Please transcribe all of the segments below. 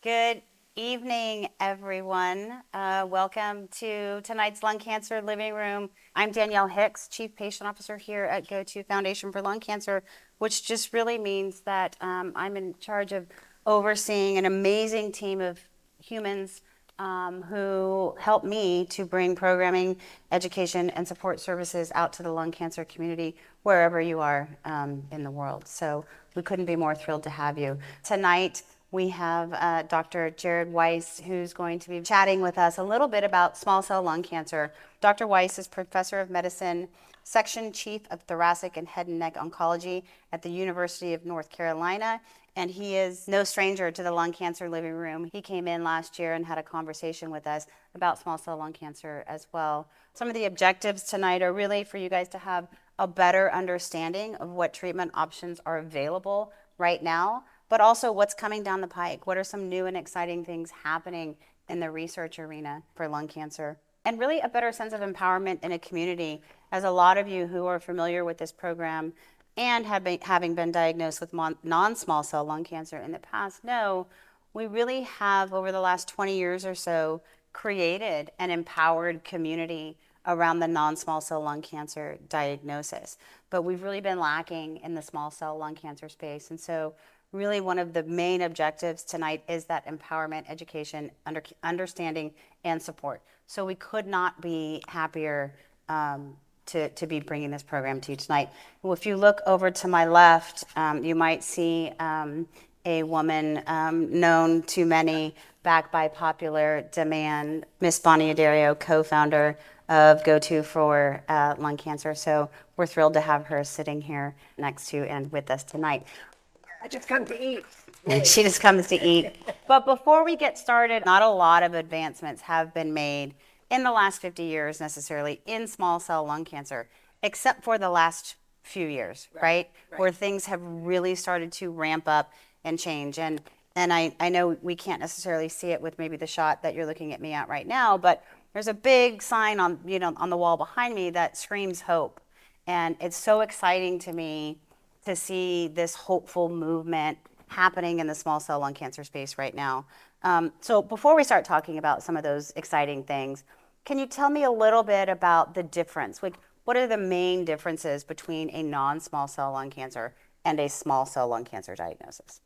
Good evening, everyone. Welcome to tonight's Lung Cancer Living Room. I'm Danielle Hicks, Chief Patient Officer here at GoTo Foundation for Lung Cancer, which just really means that I'm in charge of overseeing an amazing team of humans who help me to bring programming, education, and support services out to the lung cancer community wherever you are in the world. So we couldn't be more thrilled to have you. Tonight, we have Dr. Jared Weiss, who's going to be chatting with us a little bit about small cell lung cancer. Dr. Weiss is Professor of Medicine, Section Chief of Thoracic and Head and Neck Oncology at the University of North Carolina, and he is no stranger to the Lung Cancer Living Room. He came in last year and had a conversation with us about small cell lung cancer as well. Some of the objectives tonight are really for you guys to have a better understanding of what treatment options are available right now, but also what's coming down the pike. What are some new and exciting things happening in the research arena for lung cancer? And really a better sense of empowerment in a community, as a lot of you who are familiar with this program and having been diagnosed with non-small cell lung cancer in the past know, we really have, over the last 20 years or so, created an empowered community around the non-small cell lung cancer diagnosis. But we've really been lacking in the small cell lung cancer space. And so really one of the main objectives tonight is that empowerment, education, understanding, and support. So we could not be happier to be bringing this program to you tonight. Well, if you look over to my left, you might see a woman known to many, back by popular demand, Miss Bonnie Adario, co-founder of GoTo for lung cancer. So we're thrilled to have her sitting here next to and with us tonight. I just come to eat. She just comes to eat. But before we get started, not a lot of advancements have been made in the last 50 years necessarily in small cell lung cancer, except for the last few years, right? Where things have really started to ramp up and change. And I know we can't necessarily see it with maybe the shot that you're looking at me at right now, but there's a big sign on the wall behind me that screams hope. And it's so exciting to me to see this hopeful movement happening in the small cell lung cancer space right now. So before we start talking about some of those exciting things, can you tell me a little bit about the difference? Like, what are the main differences between a non-small cell lung cancer and a small cell lung cancer diagnosis?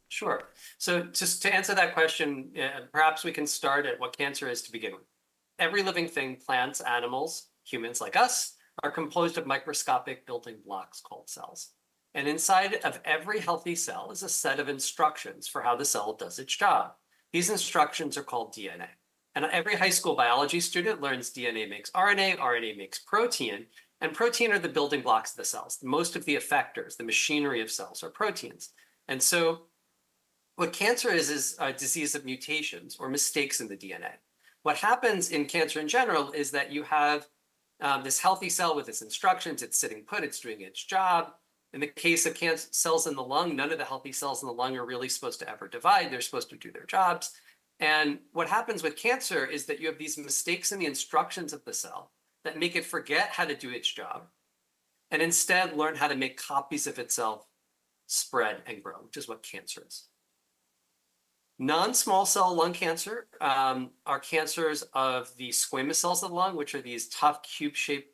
Sure. So just to answer that question, perhaps we can start at what cancer is to begin with. Every living thing, plants, animals, humans like us, are composed of microscopic building blocks called cells. And inside of every healthy cell is a set of instructions for how the cell does its job. These instructions are called DNA. And every high school biology student learns DNA makes RNA, RNA makes protein, and protein are the building blocks of the cells. Most of the effectors, the machinery of cells, are proteins. And so what cancer is a disease of mutations or mistakes in the DNA. What happens in cancer in general is that you have this healthy cell with its instructions, it's sitting put, it's doing its job. In the case of cancer cells in the lung, none of the healthy cells in the lung are really supposed to ever divide. They're supposed to do their jobs. And what happens with cancer is that you have these mistakes in the instructions of the cell that make it forget how to do its job and instead learn how to make copies of itself spread and grow, which is what cancer is. Non-small cell lung cancer are cancers of the squamous cells of the lung, which are these tough cube-shaped,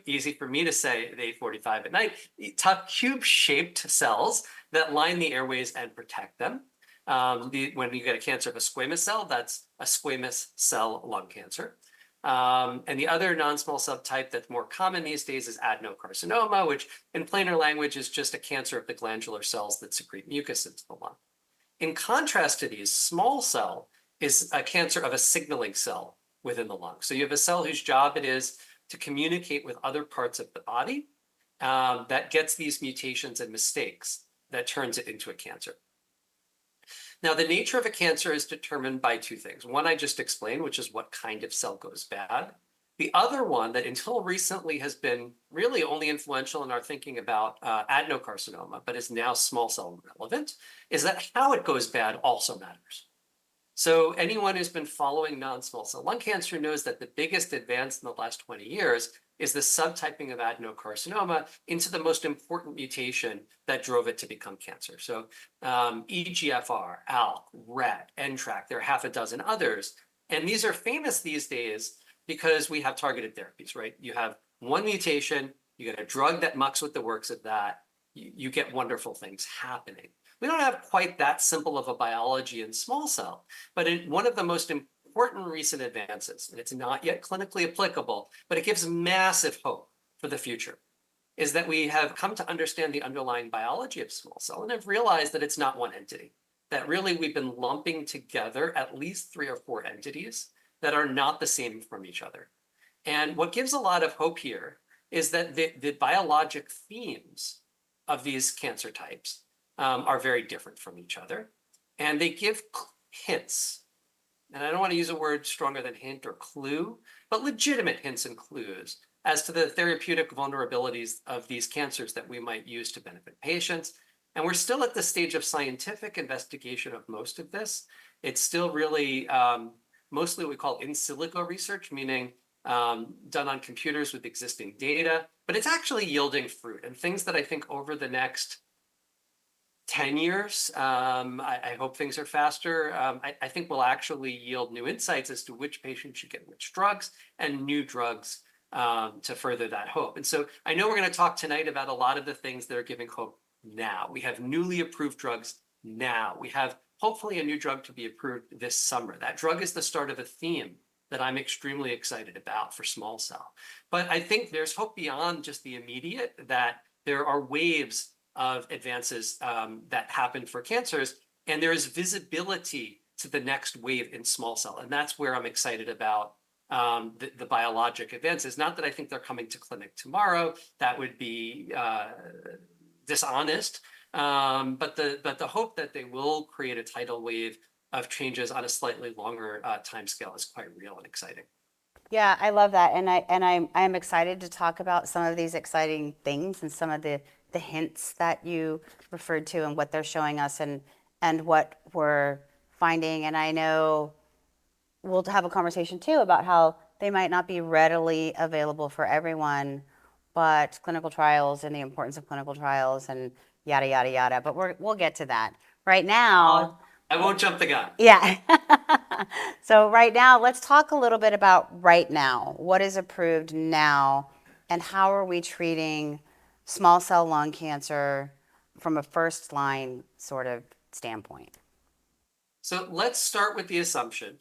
easy for me to say at 8:45 at night, tough cube-shaped cells that line the airways and protect them. When you get a cancer of a squamous cell, that's a squamous cell lung cancer. And the other non-small subtype that's more common these days is adenocarcinoma, which in plainer language is just a cancer of the glandular cells that secrete mucus into the lung. In contrast to these, small cell is a cancer of a signaling cell within the lung. So you have a cell whose job it is to communicate with other parts of the body that gets these mutations and mistakes that turns it into a cancer. Now, the nature of a cancer is determined by two things. One I just explained, which is what kind of cell goes bad. The other one that until recently has been really only influential in our thinking about adenocarcinoma, but is now small cell relevant, is that how it goes bad also matters. So anyone who's been following non-small cell lung cancer knows that the biggest advance in the last 20 years is the subtyping of adenocarcinoma into the most important mutation that drove it to become cancer. So EGFR, ALK, RET, NTRK, there are half a dozen others. And these are famous these days because we have targeted therapies, right? You have one mutation, you get a drug that mucks with the works of that, you get wonderful things happening. We don't have quite that simple of a biology in small cell, but one of the most important recent advances, and it's not yet clinically applicable, but it gives massive hope for the future, is that we have come to understand the underlying biology of small cell and have realized that it's not one entity, that really we've been lumping together at least 3 or 4 entities that are not the same from each other. And what gives a lot of hope here is that the biologic themes of these cancer types are very different from each other. And they give hints, and I don't want to use a word stronger than hint or clue, but legitimate hints and clues as to the therapeutic vulnerabilities of these cancers that we might use to benefit patients. And we're still at the stage of scientific investigation of most of this. It's still really mostly what we call in silico research, meaning done on computers with existing data, but it's actually yielding fruit and things that I think over the next 10 years, I hope things are faster. I think will actually yield new insights as to which patients should get which drugs and new drugs to further that hope. And so I know we're going to talk tonight about a lot of the things that are giving hope now. We have newly approved drugs now. We have hopefully a new drug to be approved this summer. That drug is the start of a theme that I'm extremely excited about for small cell. But I think there's hope beyond just the immediate, that there are waves of advances that happen for cancers, and there is visibility to the next wave in small cell. And that's where I'm excited about the biologic advances. Not that I think they're coming to clinic tomorrow, that would be dishonest, but the hope that they will create a tidal wave of changes on a slightly longer timescale is quite real and exciting. Yeah, I love that, and I'm excited to talk about some of these exciting things and some of the hints that you referred to and what they're showing us and what we're finding. And I know we'll have a conversation too about how they might not be readily available for everyone, but clinical trials and the importance of clinical trials and yada yada yada. But we'll get to that. Right now, I won't jump the gun. yeah. So right now, let's talk a little bit about right now. What is approved now, and how are we treating small cell lung cancer from a first line sort of standpoint? So let's start with the assumption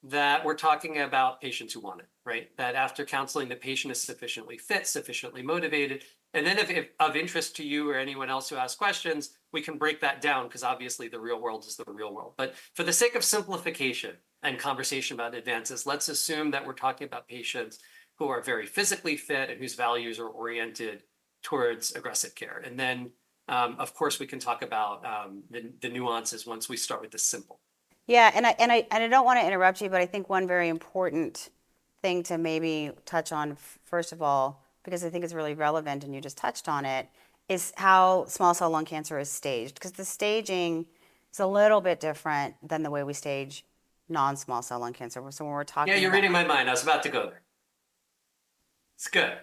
that we're talking about patients who want it, right? That after counseling, the patient is sufficiently fit, sufficiently motivated. And then if of interest to you or anyone else who asks questions, we can break that down, because obviously the real world is the real world. But for the sake of simplification and conversation about advances, let's assume that we're talking about patients who are very physically fit and whose values are oriented towards aggressive care. And then, of course, we can talk about the nuances once we start with the simple. Yeah, and I don't want to interrupt you, but I think one very important thing to maybe touch on, first of all, because I think it's really relevant and you just touched on it, is how small cell lung cancer is staged. Because the staging is a little bit different than the way we stage non-small cell lung cancer. So when we're talking Yeah, you're about... reading my mind. I was about to go there. It's good.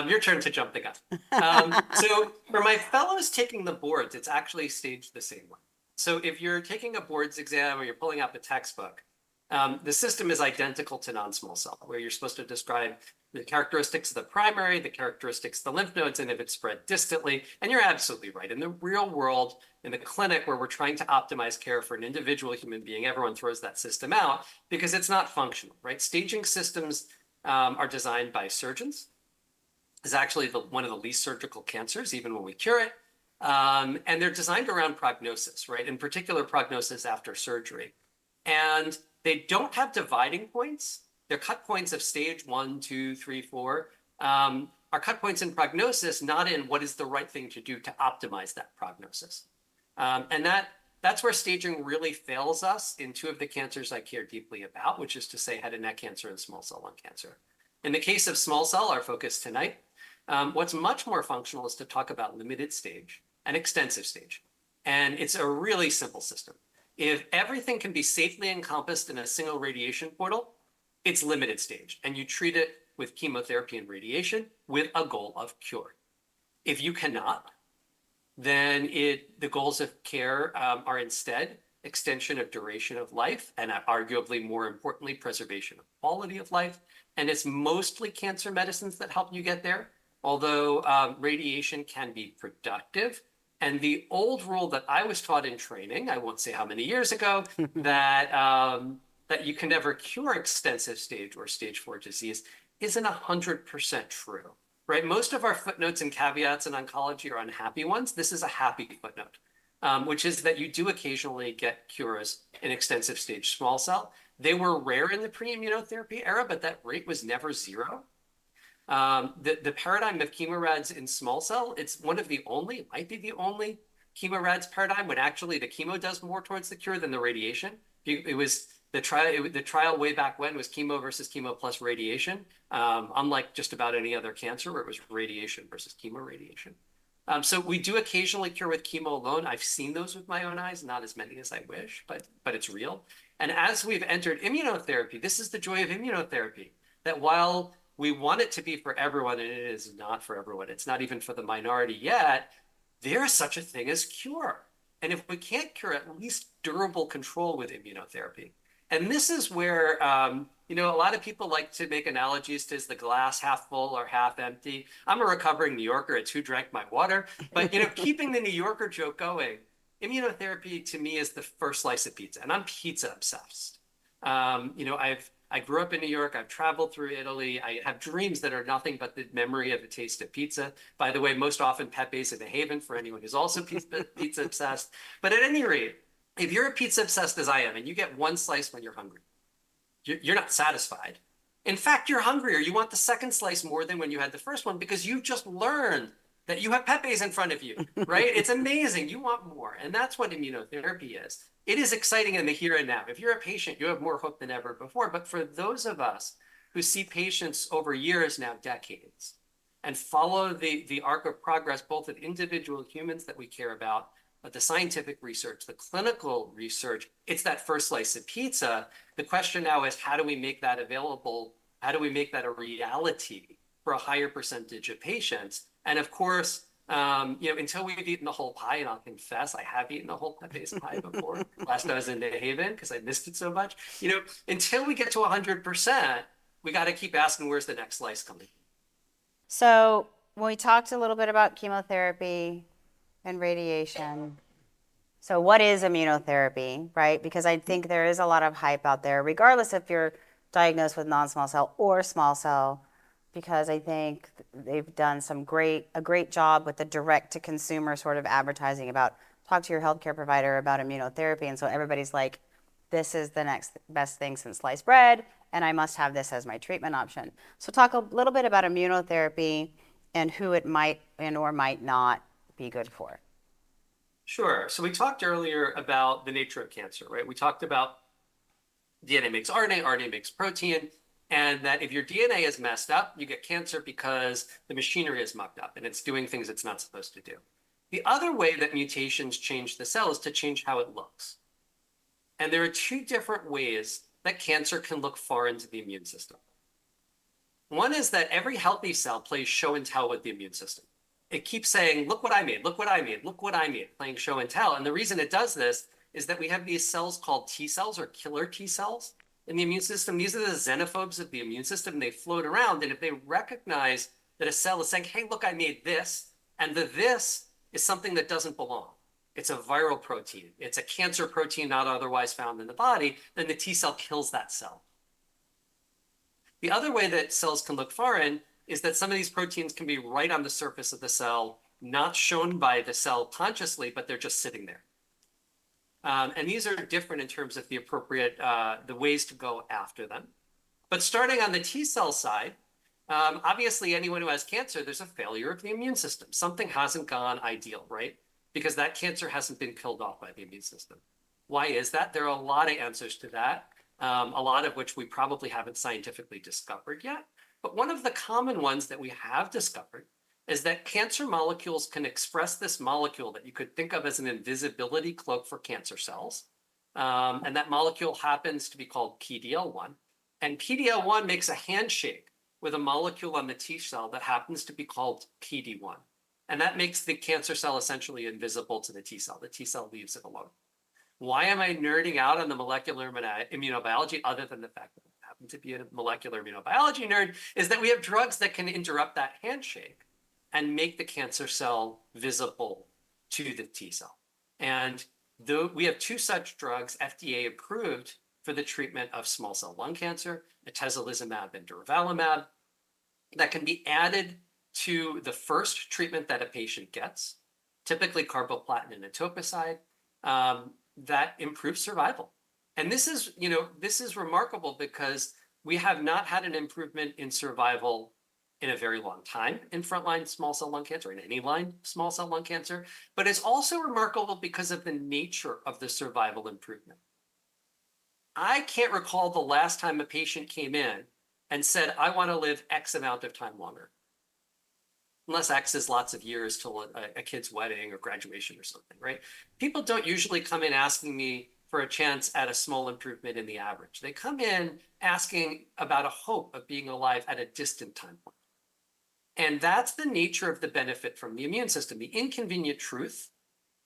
Your turn to jump the gun. So for my fellows taking the boards, it's actually staged the same way. So if you're taking a boards exam or you're pulling out the textbook, the system is identical to non-small cell, where you're supposed to describe the characteristics of the primary, the characteristics of the lymph nodes, and if it's spread distantly. And you're absolutely right. In the real world, in the clinic where we're trying to optimize care for an individual human being, everyone throws that system out because it's not functional, right? Staging systems are designed by surgeons. It's actually one of the least surgical cancers, even when we cure it. And they're designed around prognosis, right? In particular, prognosis after surgery. And they don't have dividing points. Their cut points of stage 1, 2, 3, 4 are cut points in prognosis, not in what is the right thing to do to optimize that prognosis. And that's where staging really fails us in 2 of the cancers I care deeply about, which is to say head and neck cancer and small cell lung cancer. In the case of small cell, our focus tonight, what's much more functional is to talk about limited stage and extensive stage. And it's a really simple system. If everything can be safely encompassed in a single radiation portal, it's limited stage, and you treat it with chemotherapy and radiation with a goal of cure. If you cannot, then the goals of care are instead extension of duration of life, and arguably more importantly, preservation of quality of life. And it's mostly cancer medicines that help you get there, although radiation can be productive. And the old rule that I was taught in training, I won't say how many years ago, that you can never cure extensive stage or stage 4 disease isn't 100% true, right? Most of our footnotes and caveats in oncology are unhappy ones. This is a happy footnote, which is that you do occasionally get cures in extensive stage small cell. They were rare in the pre-immunotherapy era, but that rate was never zero. The paradigm of chemorads in small cell, it's one of the only, it might be the only chemorads paradigm when actually the chemo does more towards the cure than the radiation. It was the trial way back when was chemo versus chemo plus radiation, unlike just about any other cancer where it was radiation versus chemo radiation. So we do occasionally cure with chemo alone. I've seen those with my own eyes, not as many as I wish, but it's real. And as we've entered immunotherapy, this is the joy of immunotherapy, that while we want it to be for everyone, and it is not for everyone, it's not even for the minority yet, there is such a thing as cure. And if we can't cure, at least durable control with immunotherapy. And this is where, a lot of people like to make analogies to is the glass half full or half empty. I'm a recovering New Yorker. It's who drank my water. But, keeping the New Yorker joke going, immunotherapy to me is the first slice of pizza. And I'm pizza obsessed. I grew up in New York. I've traveled through Italy. I have dreams that are nothing but the memory of a taste of pizza. By the way, most often Pepe's in a haven for anyone who's also pizza obsessed. But at any rate, if you're a pizza obsessed as I am, and you get one slice when you're hungry, you're not satisfied. In fact, you're hungrier. You want the second slice more than when you had the first one because you've just learned that you have Pepe's in front of you, right? It's amazing. You want more. And that's what immunotherapy is. It is exciting in the here and now. If you're a patient, you have more hope than ever before. But for those of us who see patients over years, now decades, and follow the arc of progress, both of individual humans that we care about, but the scientific research, the clinical research, it's that first slice of pizza. The question now is, how do we make that available? How do we make that a reality for a higher percentage of patients? And of course, until we've eaten the whole pie, and I'll confess, I have eaten the whole Pepe's pie before. Last I was in New Haven because I missed it so much. Until we get to 100%, we got to keep asking, where's the next slice coming? So when we talked a little bit about chemotherapy and radiation, so what is immunotherapy, right? Because I think there is a lot of hype out there, regardless if you're diagnosed with non-small cell or small cell, because I think they've done a great job with the direct-to-consumer sort of advertising about talk to your healthcare provider about immunotherapy. And so everybody's like, this is the next best thing since sliced bread, and I must have this as my treatment option. So talk a little bit about immunotherapy and who it might and or might not be good for. Sure. So we talked earlier about the nature of cancer, right? We talked about DNA makes RNA, RNA makes protein, and that if your DNA is messed up, you get cancer because the machinery is mucked up and it's doing things it's not supposed to do. The other way that mutations change the cell is to change how it looks. And there are two different ways that cancer can look foreign to the immune system. One is that every healthy cell plays show and tell with the immune system. It keeps saying, look what I made, look what I made, look what I made, playing show and tell. And the reason it does this is that we have these cells called T cells or killer T cells in the immune system. These are the xenophobes of the immune system. They float around. And if they recognize that a cell is saying, hey, look, I made this, and the this is something that doesn't belong. It's a viral protein. It's a cancer protein not otherwise found in the body, then the T cell kills that cell. The other way that cells can look foreign is that some of these proteins can be right on the surface of the cell, not shown by the cell consciously, but they're just sitting there. And these are different in terms of the appropriate, the ways to go after them. But starting on the T cell side, obviously anyone who has cancer, there's a failure of the immune system. Something hasn't gone ideal, right? Because that cancer hasn't been killed off by the immune system. Why is that? There are a lot of answers to that, a lot of which we probably haven't scientifically discovered yet. But one of the common ones that we have discovered is that cancer molecules can express this molecule that you could think of as an invisibility cloak for cancer cells. And that molecule happens to be called PD-L1. And PD-L1 makes a handshake with a molecule on the T cell that happens to be called PD-1. And that makes the cancer cell essentially invisible to the T cell. The T cell leaves it alone. Why am I nerding out on the molecular immunobiology other than the fact that I happen to be a molecular immunobiology nerd, is that we have drugs that can interrupt that handshake and make the cancer cell visible to the T cell. And we have two such drugs FDA approved for the treatment of small cell lung cancer, atezolizumab and durvalumab, that can be added to the first treatment that a patient gets, typically carboplatin and etoposide, that improves survival. And this is remarkable because we have not had an improvement in survival in a very long time in frontline small cell lung cancer, in any line small cell lung cancer, but it's also remarkable because of the nature of the survival improvement. I can't recall the last time a patient came in and said, I want to live X amount of time longer. Unless X is lots of years till a kid's wedding or graduation or something, right? People don't usually come in asking me for a chance at a small improvement in the average. They come in asking about a hope of being alive at a distant time point. And that's the nature of the benefit from the immune system. The inconvenient truth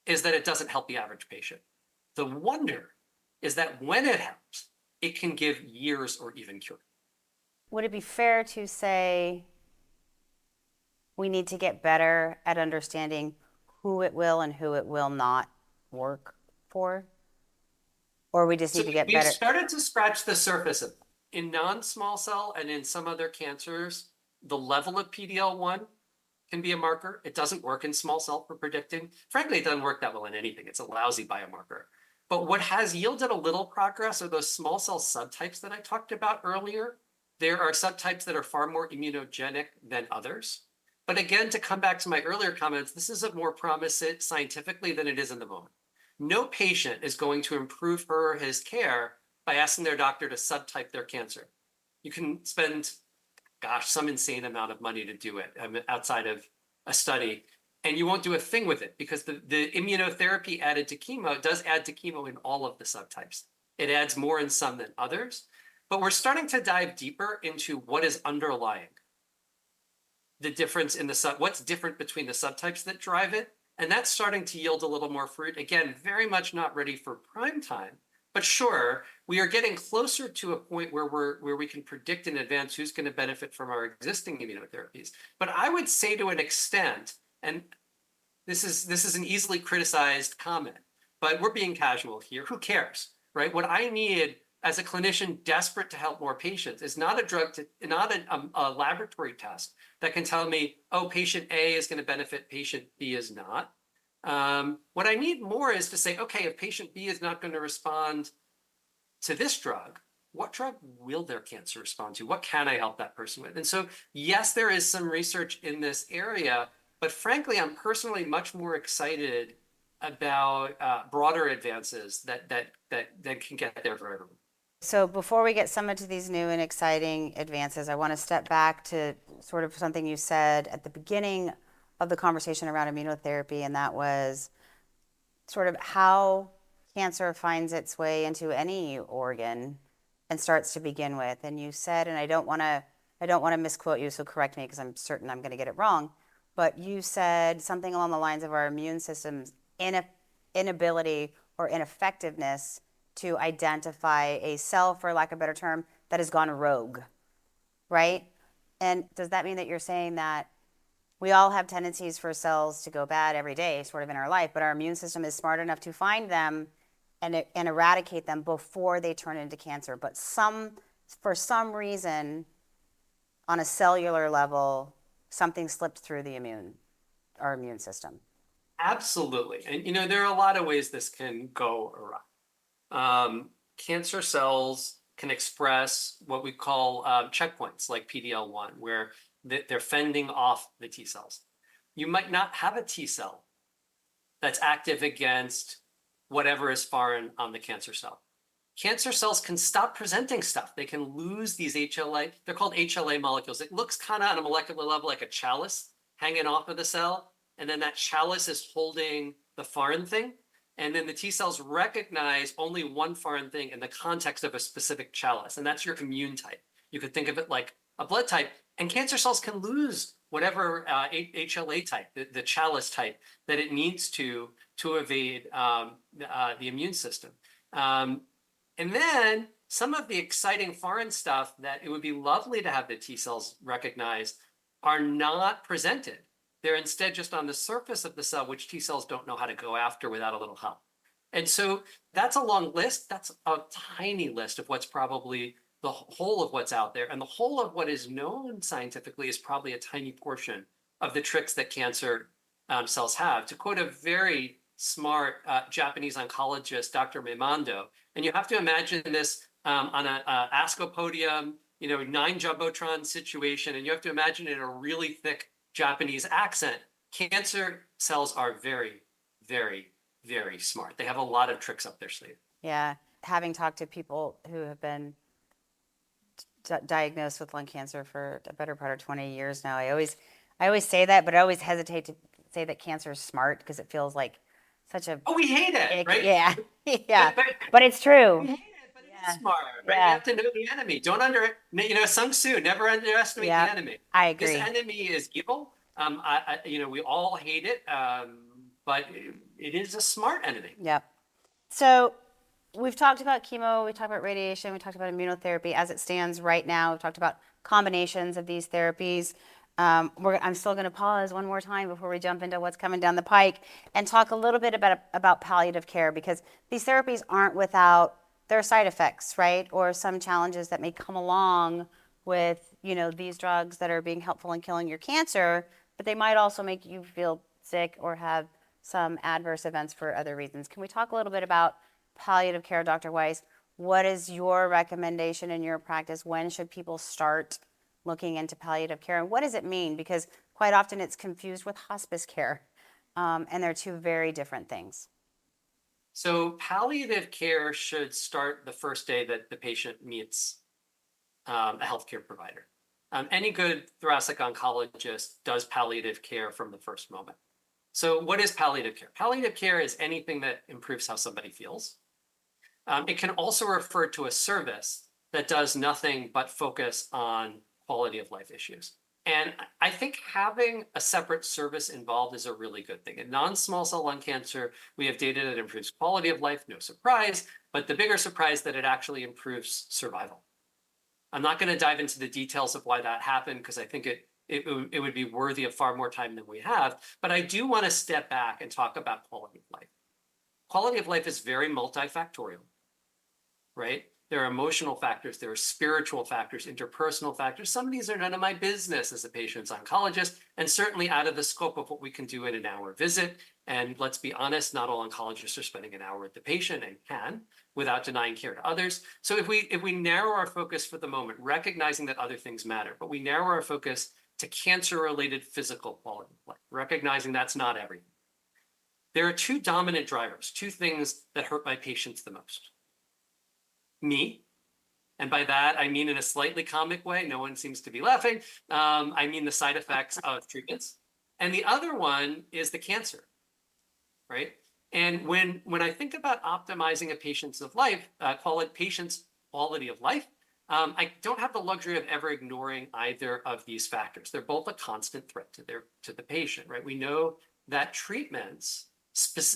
is that it doesn't help the average patient. The wonder is that when it helps, it can give years or even cure. Would it be fair to say we need to get better at understanding who it will and who it will not work for? Or we just need to get we've better? Started to scratch the surface of it. In non-small cell and in some other cancers, the level of PD-L1 can be a marker. It doesn't work in small cell for predicting. Frankly, it doesn't work that well in anything. It's a lousy biomarker. But what has yielded a little progress are those small cell subtypes that I talked about earlier. There are subtypes that are far more immunogenic than others. But again, to come back to my earlier comments, this is more promising scientifically than it is in the moment. No patient is going to improve her or his care by asking their doctor to subtype their cancer. You can spend, some insane amount of money to do it outside of a study, and you won't do a thing with it because the immunotherapy added to chemo does add to chemo in all of the subtypes. It adds more in some than others, but we're starting to dive deeper into what is underlying the difference in what's different between the subtypes that drive it. And that's starting to yield a little more fruit. Again, very much not ready for prime time, but sure, we are getting closer to a point where we can predict in advance who's going to benefit from our existing immunotherapies. But I would say to an extent, and this is an easily criticized comment, but we're being casual here. Who cares, right? What I need as a clinician desperate to help more patients is not a laboratory test that can tell me, oh, patient A is going to benefit, patient B is not. What I need more is to say, okay, if patient B is not going to respond to this drug, what drug will their cancer respond to? What can I help that person with? And so, yes, there is some research in this area, but frankly, I'm personally much more excited about broader advances that can get there for everyone. So before we get some into these new and exciting advances, I want to step back to sort of something you said at the beginning of the conversation around immunotherapy, and that was sort of how cancer finds its way into any organ and starts to begin with. And you said, and I don't want to misquote you, so correct me because I'm certain I'm going to get it wrong, but you said something along the lines of our immune system's inability or ineffectiveness to identify a cell, for lack of a better term, that has gone rogue, right? And does that mean that you're saying that we all have tendencies for cells to go bad every day, sort of in our life, but our immune system is smart enough to find them and eradicate them before they turn into cancer? But for some reason, on a cellular level, something slipped through our immune system. Absolutely. And there are a lot of ways this can go awry. Cancer cells can express what we call checkpoints like PD-L1, where they're fending off the T cells. You might not have a T cell that's active against whatever is foreign on the cancer cell. Cancer cells can stop presenting stuff. They can lose these HLA. They're called HLA molecules. It looks kind of on a molecular level like a chalice hanging off of the cell. And then that chalice is holding the foreign thing. And then the T cells recognize only one foreign thing in the context of a specific chalice. And that's your immune type. You could think of it like a blood type, and cancer cells can lose whatever HLA type, the chalice type that it needs to evade the immune system. And then some of the exciting foreign stuff that it would be lovely to have the T cells recognize are not presented. They're instead just on the surface of the cell, which T cells don't know how to go after without a little help. And so that's a long list. That's a tiny list of what's probably the whole of what's out there. And the whole of what is known scientifically is probably a tiny portion of the tricks that cancer cells have. To quote a very smart Japanese oncologist, Dr. Meimando, and you have to imagine this on an ASCO podium, 9 Jumbotron situation, and you have to imagine it in a really thick Japanese accent. Cancer cells are very, very, very smart. They have a lot of tricks up their sleeve. Yeah. Having talked to people who have been diagnosed with lung cancer for a better part of 20 years now, I always say that, but I always hesitate to say that cancer is smart because it feels like such a... Oh, we hate it, right? Yeah. Yeah. But it's true. we hate it, but Yeah. it is smart, right? Yeah. You have to know the enemy. Don't Sun Tzu, never underestimate Yeah, the enemy. I agree. This enemy is evil. We all hate it, but it is a smart enemy. Yep. So we've talked about chemo, we talked about radiation, we talked about immunotherapy as it stands right now. We've talked about combinations of these therapies. I'm still going to pause one more time before we jump into what's coming down the pike and talk a little bit about palliative care, because these therapies aren't without their side effects, right? Or some challenges that may come along with, these drugs that are being helpful in killing your cancer, but they might also make you feel sick or have some adverse events for other reasons. Can we talk a little bit about palliative care, Dr. Weiss? What is your recommendation in your practice? When should people start looking into palliative care? And what does it mean? Because quite often it's confused with hospice care, and they're two very different things. So palliative care should start the first day that the patient meets a healthcare provider. Any good thoracic oncologist does palliative care from the first moment. So what is palliative care? Palliative care is anything that improves how somebody feels. It can also refer to a service that does nothing but focus on quality of life issues. And I think having a separate service involved is a really good thing. In non-small cell lung cancer, we have data that improves quality of life, no surprise, but the bigger surprise that it actually improves survival. I'm not going to dive into the details of why that happened, because I think it would be worthy of far more time than we have. But I do want to step back and talk about quality of life. Quality of life is very multifactorial, right? There are emotional factors, there are spiritual factors, interpersonal factors. Some of these are none of my business as a patient's oncologist, and certainly out of the scope of what we can do in an hour visit. And let's be honest, not all oncologists are spending an hour with the patient and can, without denying care to others. So if we narrow our focus for the moment, recognizing that other things matter, but we narrow our focus to cancer-related physical quality of life, recognizing that's not everything. There are two dominant drivers, two things that hurt my patients the most. Me, and by that I mean in a slightly comic way, no one seems to be laughing. I mean the side effects of treatments. And the other one is the cancer, right? And when I think about optimizing a patient's life, quality of life, I don't have the luxury of ever ignoring either of these factors. They're both a constant threat to the patient, right? We know that treatments,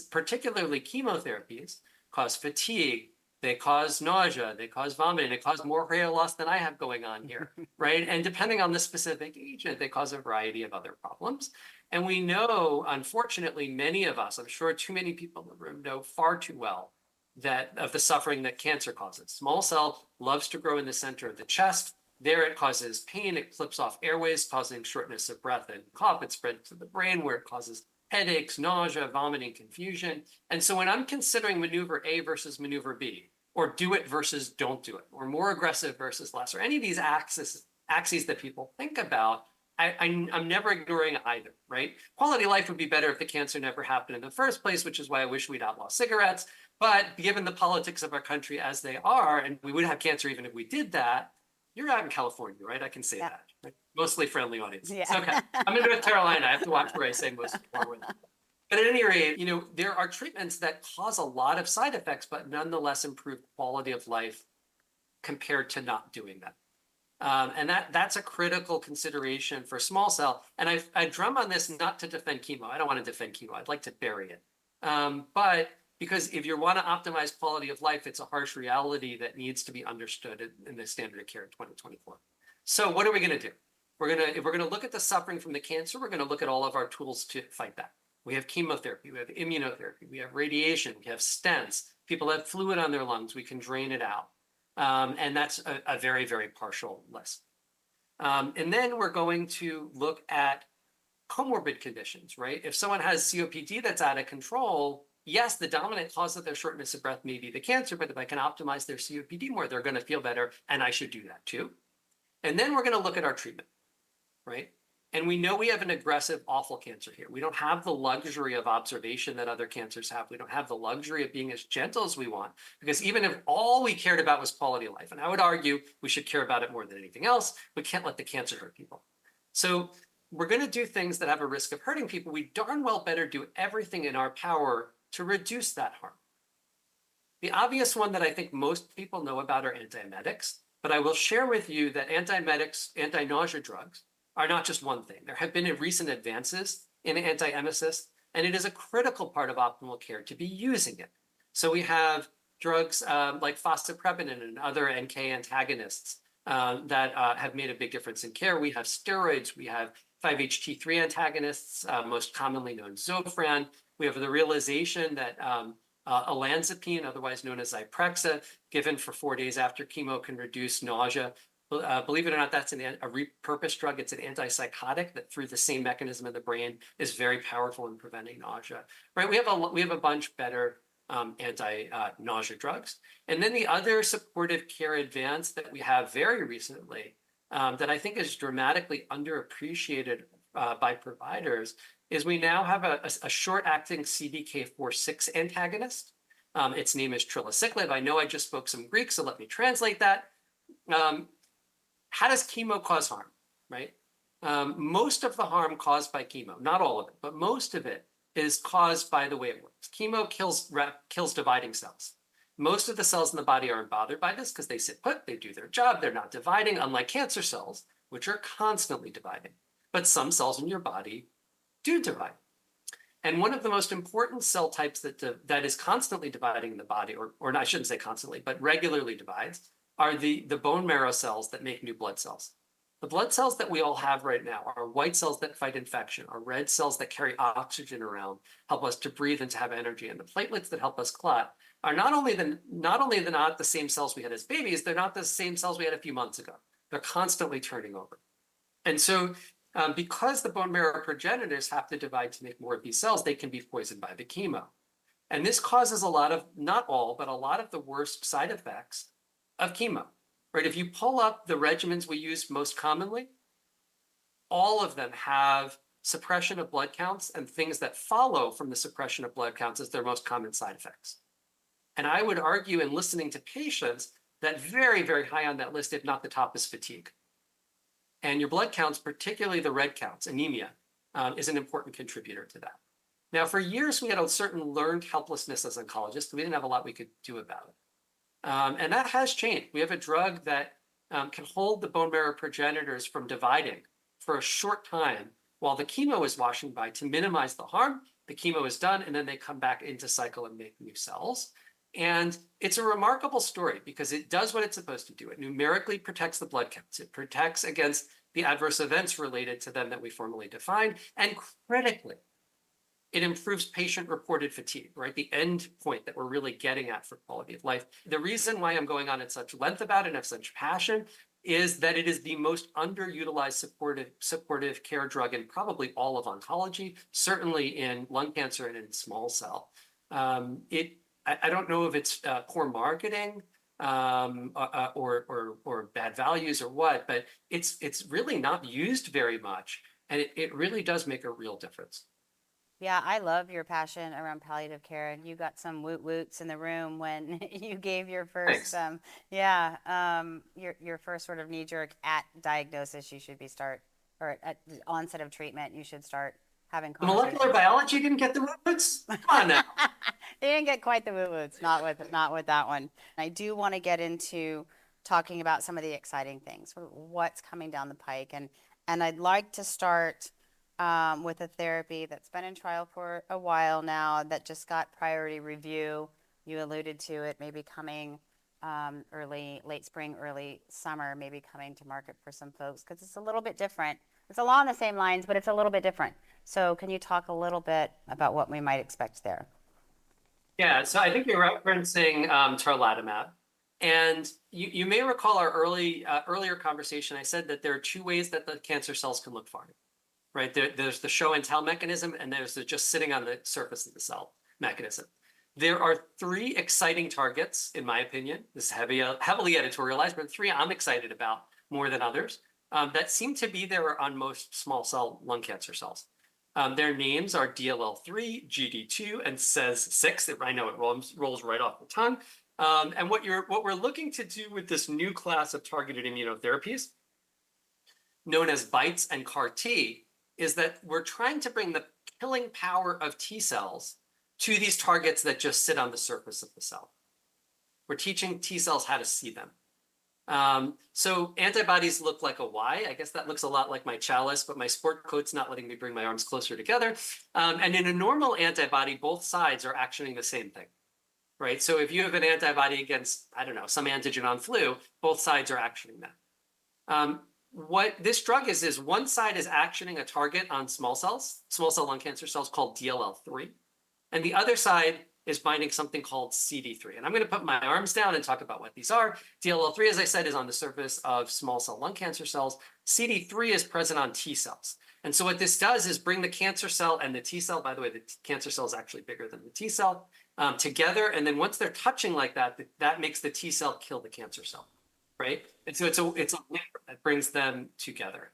particularly chemotherapies, cause fatigue, they cause nausea, they cause vomiting, they cause more hair loss than I have going on here, right? And depending on the specific agent, they cause a variety of other problems. And we know, unfortunately, many of us, I'm sure too many people in the room know far too well that of the suffering that cancer causes. Small cell loves to grow in the center of the chest. There it causes pain, it clips off airways, causing shortness of breath and cough. It spreads to the brain where it causes headaches, nausea, vomiting, confusion. And so when I'm considering maneuver A versus maneuver B, or do it versus don't do it, or more aggressive versus less, or any of these axes that people think about, I'm never ignoring either, right? Quality of life would be better if the cancer never happened in the first place, which is why I wish we'd outlaw cigarettes. But given the politics of our country as they are, and we would have cancer even if we did that, you're out in California, right? I can say that. Right? Mostly friendly audience. Yeah. It's okay. I'm in North Carolina. I have to watch where I say most forward. But at any rate, there are treatments that cause a lot of side effects, but nonetheless improve quality of life compared to not doing that. And that's a critical consideration for small cell. And I drum on this not to defend chemo. I don't want to defend chemo. I'd like to bury it. But because if you want to optimize quality of life, it's a harsh reality that needs to be understood in the standard of care in 2024. So what are we going to do? If we're going to look at the suffering from the cancer, we're going to look at all of our tools to fight that. We have chemotherapy, we have immunotherapy, we have radiation, we have stents. People have fluid on their lungs, we can drain it out. And that's a very, very partial list. And then we're going to look at comorbid conditions, right? If someone has COPD that's out of control, yes, the dominant cause of their shortness of breath may be the cancer, but if I can optimize their COPD more, they're going to feel better, and I should do that too. And then we're going to look at our treatment, right? And we know we have an aggressive, awful cancer here. We don't have the luxury of observation that other cancers have. We don't have the luxury of being as gentle as we want, because even if all we cared about was quality of life, and I would argue we should care about it more than anything else, we can't let the cancer hurt people. So we're going to do things that have a risk of hurting people. We darn well better do everything in our power to reduce that harm. The obvious one that I think most people know about are antiemetics, but I will share with you that antiemetics, anti-nausea drugs, are not just one thing. There have been recent advances in anti-emesis, and it is a critical part of optimal care to be using it. So we have drugs like fosaprepitant and other NK antagonists that have made a big difference in care. We have steroids, we have 5-HT3 antagonists, most commonly known Zofran. We have the realization that olanzapine, otherwise known as Zyprexa, given for 4 days after chemo can reduce nausea. Believe it or not, that's a repurposed drug. It's an antipsychotic that through the same mechanism in the brain is very powerful in preventing nausea, right? We have a bunch better anti-nausea drugs. And then the other supportive care advance that we have very recently that I think is dramatically underappreciated by providers is we now have a short-acting CDK4/6 antagonist. Its name is trilaciclib. I know I just spoke some Greek, so let me translate that. How does chemo cause harm, right? Most of the harm caused by chemo, not all of it, but most of it is caused by the way it works. Chemo kills dividing cells. Most of the cells in the body aren't bothered by this because they sit put, they do their job, they're not dividing, unlike cancer cells, which are constantly dividing. But some cells in your body do divide. And one of the most important cell types that is constantly dividing in the body, or I shouldn't say constantly, but regularly divides, are the bone marrow cells that make new blood cells. The blood cells that we all have right now are white cells that fight infection, are red cells that carry oxygen around, help us to breathe and to have energy, and the platelets that help us clot are not only not the same cells we had as babies, they're not the same cells we had a few months ago. They're constantly turning over. And so because the bone marrow progenitors have to divide to make more of these cells, they can be poisoned by the chemo. And this causes a lot of, not all, but a lot of the worst side effects of chemo, right? If you pull up the regimens we use most commonly, all of them have suppression of blood counts and things that follow from the suppression of blood counts as their most common side effects. And I would argue in listening to patients that very, very high on that list, if not the top, is fatigue. And your blood counts, particularly the red counts, anemia, is an important contributor to that. Now, for years, we had a certain learned helplessness as oncologists. We didn't have a lot we could do about it. And that has changed. We have a drug that can hold the bone marrow progenitors from dividing for a short time while the chemo is washing by to minimize the harm. The chemo is done, and then they come back into cycle and make new cells. And it's a remarkable story because it does what it's supposed to do. It numerically protects the blood counts. It protects against the adverse events related to them that we formally defined. And critically, it improves patient-reported fatigue, right? The end point that we're really getting at for quality of life. The reason why I'm going on at such length about it and have such passion is that it is the most underutilized supportive care drug in probably all of oncology, certainly in lung cancer and in small cell. I don't know if it's poor marketing or bad values or what, but it's really not used very much, and it really does make a real difference. Yeah, I love your passion around palliative care, and you got some woot woots in the room when you gave your first, your first sort of knee jerk at diagnosis. You should be or at the onset of treatment, you should start having conversations. Molecular biology didn't get the woot woots? Come on now. They didn't get quite the woot woots, not with that one. I do want to get into talking about some of the exciting things, what's coming down the pike. And I'd like to start with a therapy that's been in trial for a while now that just got priority review. You alluded to it maybe coming late spring, early summer, maybe coming to market for some folks because it's a little bit different. It's along the same lines, but it's a little bit different. So can you talk a little bit about what we might expect there? Yeah, so I think you're referencing tarlatamab. And you may recall our earlier conversation. I said that there are two ways that the cancer cells can look foreign, right? There's the show and tell mechanism, and there's the just sitting on the surface of the cell mechanism. There are three exciting targets, in my opinion. This is heavily editorialized, but three I'm excited about more than others that seem to be there on most small cell lung cancer cells. Their names are DLL3, GD2, and SEZ6. I know it rolls right off the tongue. And what we're looking to do with this new class of targeted immunotherapies, known as BiTEs and CAR T, is that we're trying to bring the killing power of T cells to these targets that just sit on the surface of the cell. We're teaching T cells how to see them. So antibodies look like a Y. I guess that looks a lot like my chalice, but my sport coat's not letting me bring my arms closer together. And in a normal antibody, both sides are actioning the same thing, right? So if you have an antibody against, I don't know, some antigen on flu, both sides are actioning that. What this drug is one side is actioning a target on small cell lung cancer cells called DLL3. And the other side is binding something called CD3. And I'm going to put my arms down and talk about what these are. DLL3, as I said, is on the surface of small cell lung cancer cells. CD3 is present on T cells. And so what this does is bring the cancer cell and the T cell, by the way, the cancer cell is actually bigger than the T cell, together. And then once they're touching like that, that makes the T cell kill the cancer cell, right? And so it's a link that brings them together.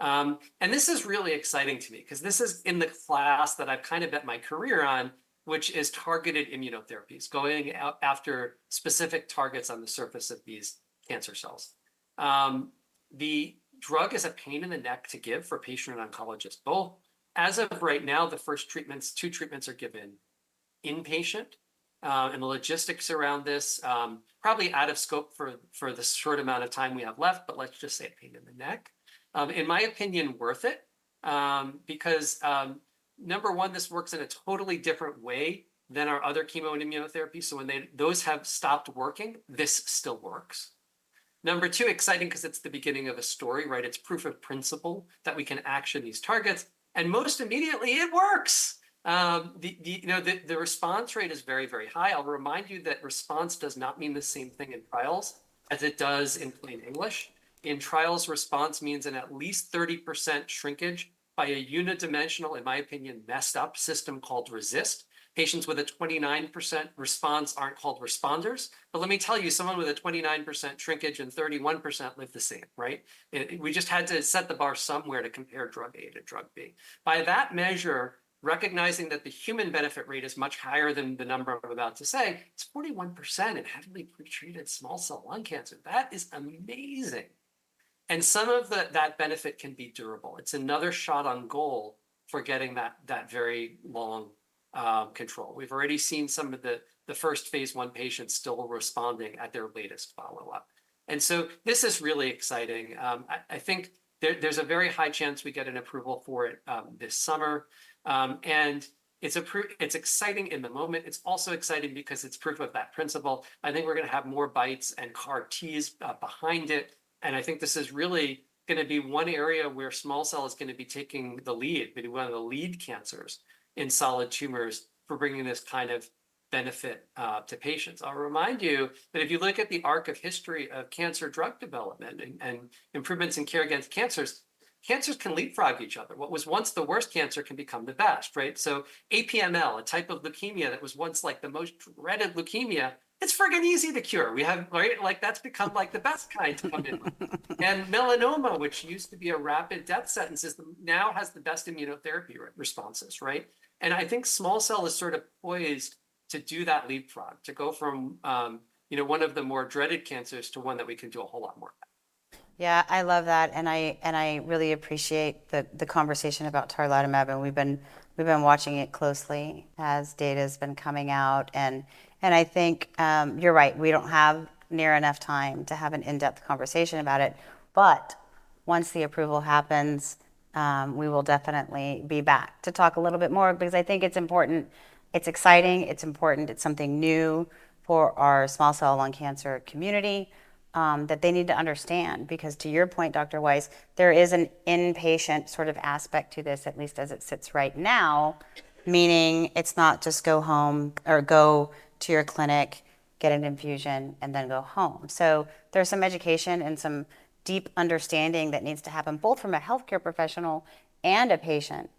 And this is really exciting to me because this is in the class that I've kind of bet my career on, which is targeted immunotherapies, going out after specific targets on the surface of these cancer cells. The drug is a pain in the neck to give for patient and oncologist both. As of right now, the first two treatments are given inpatient, and the logistics around this, probably out of scope for the short amount of time we have left, but let's just say a pain in the neck. In my opinion, worth it because number one, this works in a totally different way than our other chemo and immunotherapy. So when those have stopped working, this still works. Number two, exciting because it's the beginning of a story, right? It's proof of principle that we can action these targets. And most immediately, it works. The response rate is very, very high. I'll remind you that response does not mean the same thing in trials as it does in plain English. In trials, response means an at least 30% shrinkage by a unidimensional, in my opinion, messed up system called RECIST. Patients with a 29% response aren't called responders. But let me tell you, someone with a 29% shrinkage and 31% live the same, right? We just had to set the bar somewhere to compare drug A to drug B. By that measure, recognizing that the human benefit rate is much higher than the number I'm about to say, it's 41% in heavily pretreated small cell lung cancer. That is amazing. And some of that benefit can be durable. It's another shot on goal for getting that very long control. We've already seen some of the first phase 1 patients still responding at their latest follow-up. And so this is really exciting. I think there's a very high chance we get an approval for it this summer. And it's exciting in the moment. It's also exciting because it's proof of that principle. I think we're going to have more BiTEs and CAR Ts behind it. And I think this is really going to be one area where small cell is going to be taking the lead, maybe one of the lead cancers in solid tumors for bringing this kind of benefit to patients. I'll remind you that if you look at the arc of history of cancer drug development and improvements in care against cancers can leapfrog each other. What was once the worst cancer can become the best, right? So APML, a type of leukemia that was once like the most dreaded leukemia, it's friggin' easy to cure. We have, right? Like that's become like the best kind to come in. And melanoma, which used to be a rapid death sentence, now has the best immunotherapy responses, right? And I think small cell is sort of poised to do that leapfrog, to go from, one of the more dreaded cancers to one that we can do a whole lot more. Yeah, I love that, and I really appreciate the conversation about tarlatamab, and we've been watching it closely as data has been coming out, and I think you're right. We don't have near enough time to have an in-depth conversation about it. But once the approval happens, we will definitely be back to talk a little bit more, because I think it's important. It's exciting. It's important. It's something new for our small cell lung cancer community that they need to understand. Because to your point, Dr. Weiss, there is an inpatient sort of aspect to this, at least as it sits right now, meaning it's not just go home or go to your clinic, get an infusion, and then go home. So there's some education and some deep understanding that needs to happen, both from a healthcare professional and a patient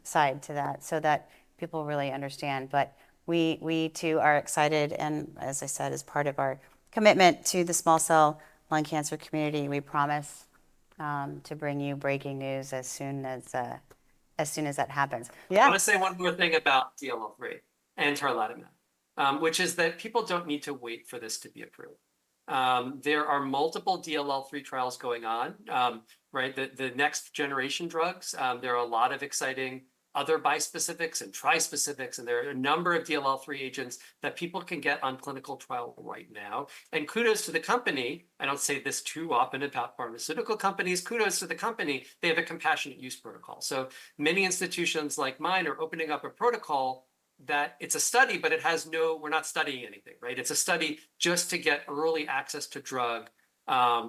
side to that, so that people really understand. But we too are excited, and as I said, as part of our commitment to the small cell lung cancer community, we promise to bring you breaking news as soon as that happens. I want to say one more thing about DLL3 and tarlatamab, which is that people don't need to wait for this to be approved. There are multiple DLL3 trials going on, right? The next generation drugs, there are a lot of exciting other bispecifics and trispecifics, and there are a number of DLL3 agents that people can get on clinical trial right now. And kudos to the company. I don't say this too often about pharmaceutical companies. Kudos to the company. They have a compassionate use protocol. So many institutions like mine are opening up a protocol that it's a study, but it has we're not studying anything, right? It's a study just to get early access to drug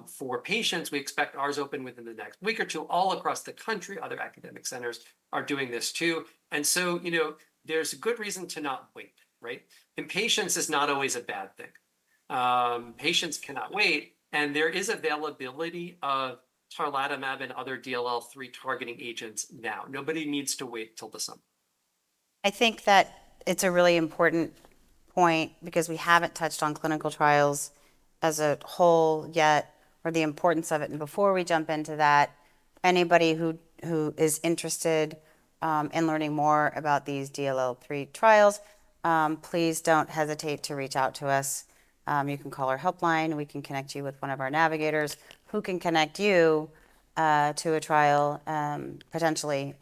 for patients. We expect ours open within the next week or two all across the country. Other academic centers are doing this too. And so, there's a good reason to not wait, right? Impatience is not always a bad thing. Patients cannot wait. And there is availability of tarlatamab and other DLL3 targeting agents now. Nobody needs to wait till the summer. I think that it's a really important point, because we haven't touched on clinical trials as a whole yet, or the importance of it. And before we jump into that, anybody who is interested in learning more about these DLL3 trials, please don't hesitate to reach out to us. You can call our helpline. We can connect you with one of our navigators who can connect you to a trial potentially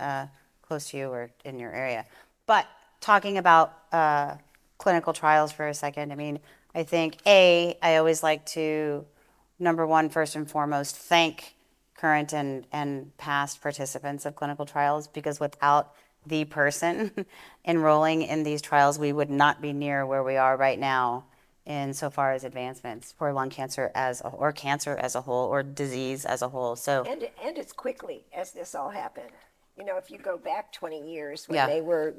close to you or in your area. But talking about clinical trials for a second, I think, I always like to, number one, first and foremost, thank current and past participants of clinical trials, because without the person enrolling in these trials, we would not be near where we are right now in so far as advancements for lung cancer or cancer as a whole, or disease as a whole. So And as quickly as this all happened. If you go back 20 years when Yeah. they were,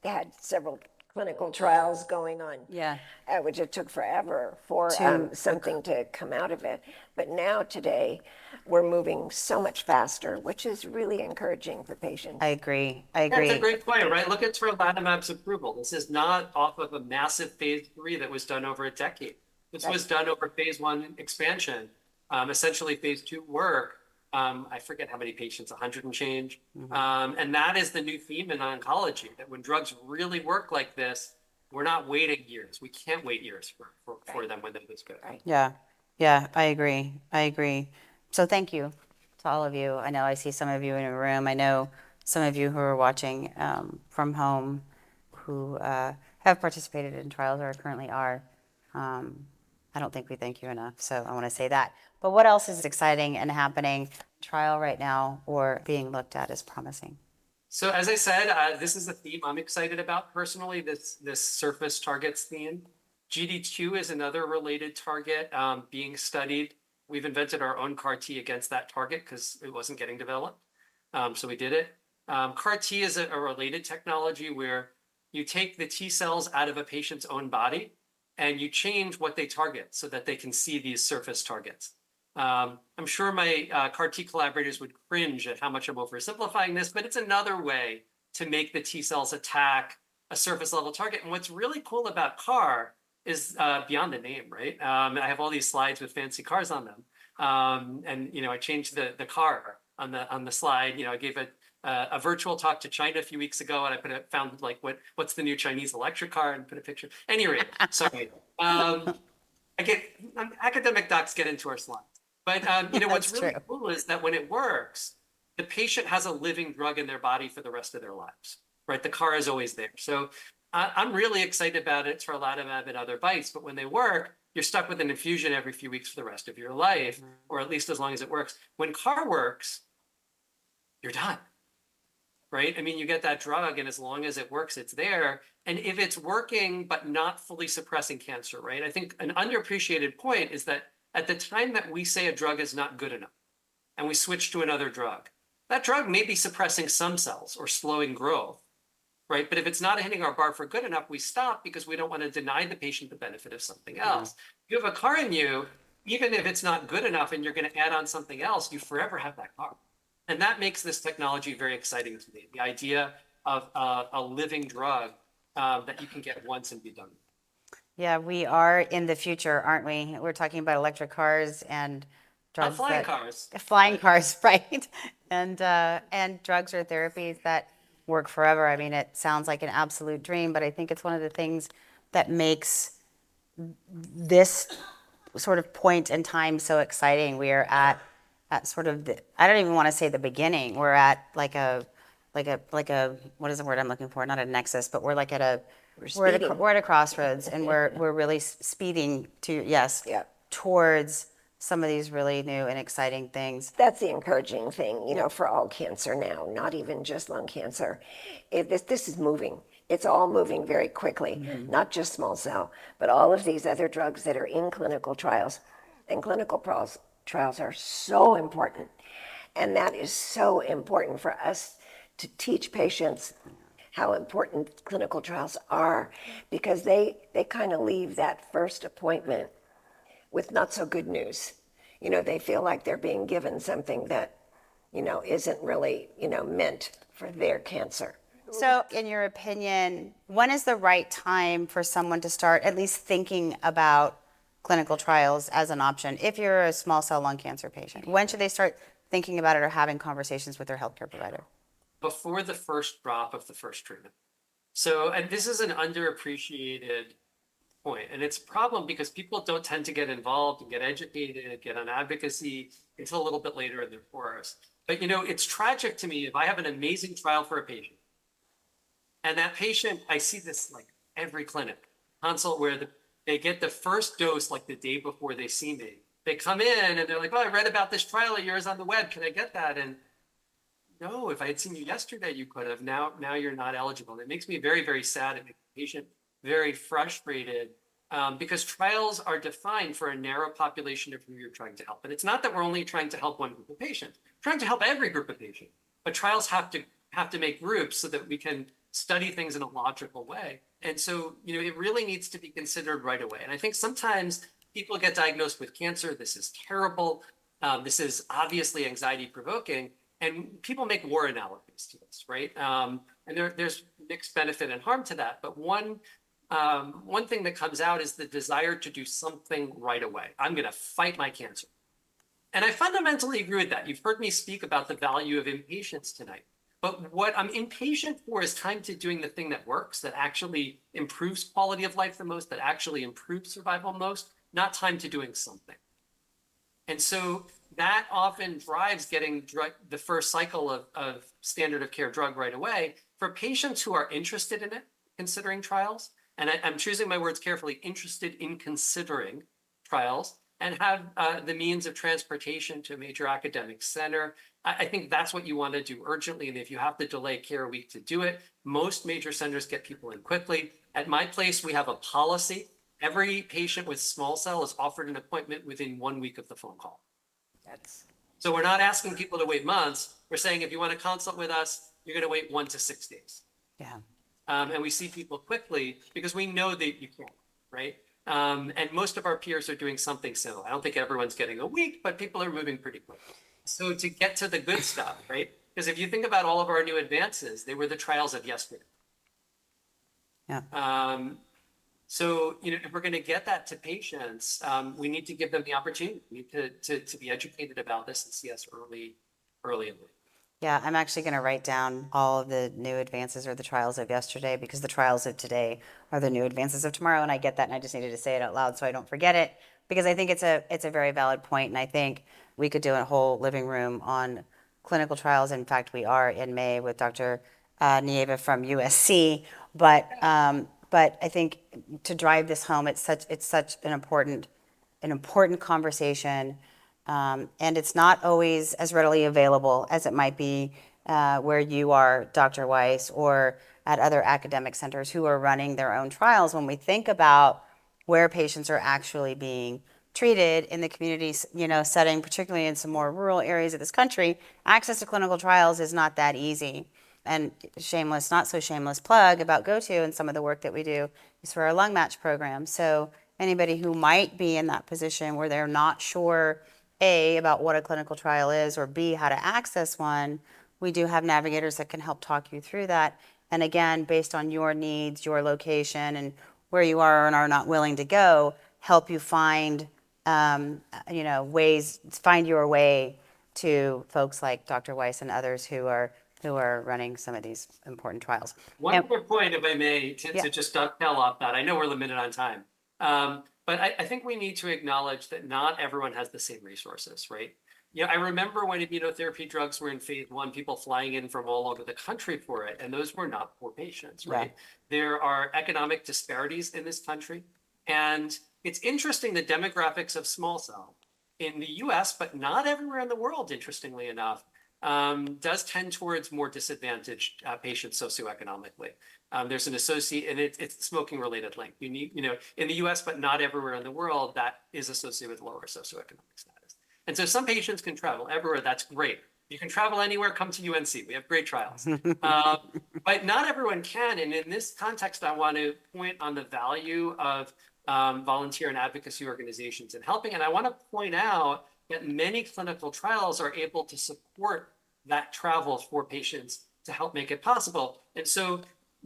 had several clinical trials going on. Yeah. Which it took forever for something to come out of it. But now today, we're moving so much faster, which is really encouraging for patients. I agree. That's a great point, right? Look at tarlatamab's approval. This is not off of a massive phase 3 that was done over a decade. This was done over phase 1 expansion, essentially phase 2 work. I forget how many patients, 100 and change. And that is the new theme in oncology, that when drugs really work like this, we're not waiting years. We can't wait years for them when they're this good. Right. Yeah, I agree. So thank you to all of you. I know I see some of you in a room. I know some of you who are watching from home who have participated in trials or currently are. I don't think we thank you enough, so I want to say that. But what else is exciting and happening trial right now or being looked at as promising? So as I said, this is the theme I'm excited about personally, this surface targets theme. GD2 is another related target being studied. We've invented our own CAR T against that target because it wasn't getting developed. So we did it. CAR T is a related technology where you take the T cells out of a patient's own body and you change what they target so that they can see these surface targets. I'm sure my CAR T collaborators would cringe at how much I'm oversimplifying this, but it's another way to make the T cells attack a surface level target. And what's really cool about CAR is beyond the name, right? I have all these slides with fancy cars on them. And I changed the car on the slide. I gave a virtual talk to China a few weeks ago, and I found like what's the new Chinese electric car and put a picture. Anyway, sorry. Academic docs get into our slides. But what's really cool is that when it works, the patient has a living drug in their body for the rest of their lives, right? The CAR is always there. So I'm really excited about it, tarlatamab and other BiTEs, but when they work, you're stuck with an infusion every few weeks for the rest of your life, or at least as long as it works. When CAR works, you're done, right? I mean, you get that drug, and as long as it works, it's there. And if it's working but not fully suppressing cancer, right? I think an underappreciated point is that at the time that we say a drug is not good enough and we switch to another drug, that drug may be suppressing some cells or slowing growth, right? But if it's not hitting our bar for good enough, we stop because we don't want to deny the patient the benefit of something else. You have a CAR in you, even if it's not good enough and you're going to add on something else, you forever have that CAR. And that makes this technology very exciting to me. The idea of a living drug that you can get once and be done. Yeah, we are in the future, aren't we? We're talking about electric cars and drugs. Flying cars. Flying cars, right? And drugs or therapies that work forever. I mean, it sounds like an absolute dream, but I think it's one of the things that makes this sort of point in time so exciting. We are at sort of the, I don't even want to say the beginning. We're at like a what is the word I'm looking for? Not a nexus, but we're like at a we're at a crossroads, and we're really speeding to towards some of these really new and exciting things. That's the encouraging thing, for all cancer now, not even just lung cancer. This is moving. It's all moving very quickly, not just small cell, but all of these other drugs that are in clinical trials. And clinical trials are so important. And that is so important for us to teach patients how important clinical trials are, because they kind of leave that first appointment with not so good news. They feel like they're being given something that, isn't really, meant for their cancer. So in your opinion, when is the right time for someone to start at least thinking about clinical trials as an option if you're a small cell lung cancer patient? When should they start thinking about it or having conversations with their healthcare provider? Before the first drop of the first treatment. So, and this is an underappreciated point. And it's a problem because people don't tend to get involved and get educated, get on advocacy until a little bit later in their course. But it's tragic to me if I have an amazing trial for a patient, and that patient, I see this like every clinic consult where they get the first dose like the day before they see me. They come in and they're like, "Oh, I read about this trial of yours on the web. Can I get that?" And no, if I had seen you yesterday, you could have. Now you're not eligible. And it makes me very, very sad. It makes the patient very frustrated because trials are defined for a narrow population of who you're trying to help. And it's not that we're only trying to help one group of patients. We're trying to help every group of patients. But trials have to make groups so that we can study things in a logical way. And so, it really needs to be considered right away. And I think sometimes people get diagnosed with cancer. This is terrible. This is obviously anxiety provoking. And people make war analogies to this, right? And there's mixed benefit and harm to that. But one thing that comes out is the desire to do something right away. I'm going to fight my cancer. And I fundamentally agree with that. You've heard me speak about the value of impatience tonight. But what I'm impatient for is time to doing the thing that works, that actually improves quality of life the most, that actually improves survival most, not time to doing something. And so that often drives getting the first cycle of standard of care drug right away. For patients who are interested in it, considering trials, and I'm choosing my words carefully, interested in considering trials, and have the means of transportation to a major academic center, I think that's what you want to do urgently. And if you have to delay care a week to do it, most major centers get people in quickly. At my place, we have a policy. Every patient with small cell is offered an appointment within 1 week of the phone call. So we're not asking people to wait months. We're saying if you want to consult with us, you're going to wait 1 to 6 days. Yeah. And we see people quickly because we know that you can, right? And most of our peers are doing something similar. I don't think everyone's getting a week, but people are moving pretty quickly. So to get to the good stuff, right? Because if you think about all of our new advances, they were the trials of yesterday. Yeah. So, if we're going to get that to patients, we need to give them the opportunity. We need to be educated about this and see us early in life. Yeah, I'm actually going to write down all of the new advances or the trials of yesterday, because the trials of today are the new advances of tomorrow. And I get that, and I just needed to say it out loud so I don't forget it, because I think it's a very valid point. And I think we could do a whole living room on clinical trials. In fact, we are in May with Dr. Nieva from USC. But But I think to drive this home, it's such an important conversation, and it's not always as readily available as it might be where you are, Dr. Weiss, or at other academic centers who are running their own trials. When we think about where patients are actually being treated in the community, setting, particularly in some more rural areas of this country, access to clinical trials is not that easy. And shameless, not so shameless plug about GoTo and some of the work that we do is for our lung match program. So anybody who might be in that position where they're not sure, A, about what a clinical trial is, or B, how to access one, we do have navigators that can help talk you through that. And again, based on your needs, your location, and where you are and are not willing to go, help you find, ways, find your way to folks like Dr. Weiss and others who are running some of these important trials. One And- more point, if I may, Yeah. to just dovetail off that. I know we're limited on time, but I think we need to acknowledge that not everyone has the same resources, right? I remember when immunotherapy drugs were in phase 1, people flying in from all over the country for it, and those were not poor patients, right? There are economic disparities in this country, and it's interesting the demographics of small cell in the US, but not everywhere in the world, interestingly enough, does tend towards more disadvantaged patients socioeconomically. There's an associate, and it's smoking related link. You need, in the US, but not everywhere in the world, that is associated with lower socioeconomic status. And so some patients can travel everywhere. That's great. You can travel anywhere, come to UNC. We have great trials. But not everyone can. And in this context, I want to point on the value of volunteer and advocacy organizations in helping. And I want to point out that many clinical trials are able to support that travel for patients to help make it possible. And so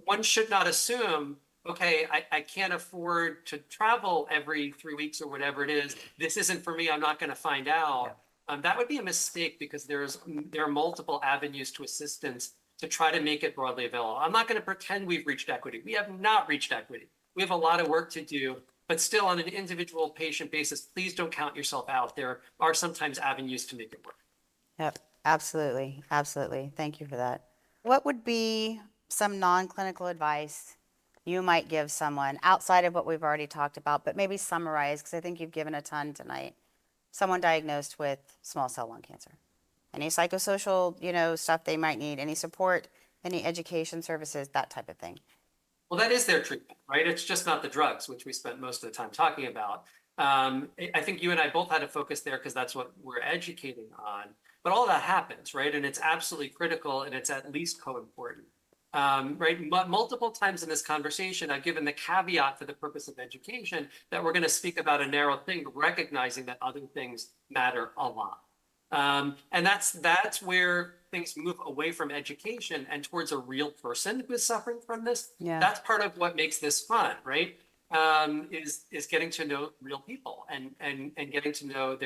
one should not assume, okay, I can't afford to travel every 3 weeks or whatever it is. This isn't for me. I'm not going to find out. That would be a mistake because there are multiple avenues to assistance to try to make it broadly available. I'm not going to pretend we've reached equity. We have not reached equity. We have a lot of work to do. But still, on an individual patient basis, please don't count yourself out. There are sometimes avenues to make it work. Yep, absolutely. Absolutely. Thank you for that. What would be some non-clinical advice you might give someone outside of what we've already talked about, but maybe summarize, because I think you've given a ton tonight, someone diagnosed with small cell lung cancer? Any psychosocial, stuff they might need, any support, any education services, that type of thing. Well, that is their treatment, right? It's just not the drugs, which we spent most of the time talking about. I think you and I both had to focus there because that's what we're educating on. But all that happens, right? And it's absolutely critical, and it's at least co-important, right? Multiple times in this conversation, I've given the caveat for the purpose of education that we're going to speak about a narrow thing, recognizing that other things matter a lot. And that's where things move away from education and towards a real person who is suffering from this. Yeah. That's part of what makes this fun, right? Is getting to know real people and getting to know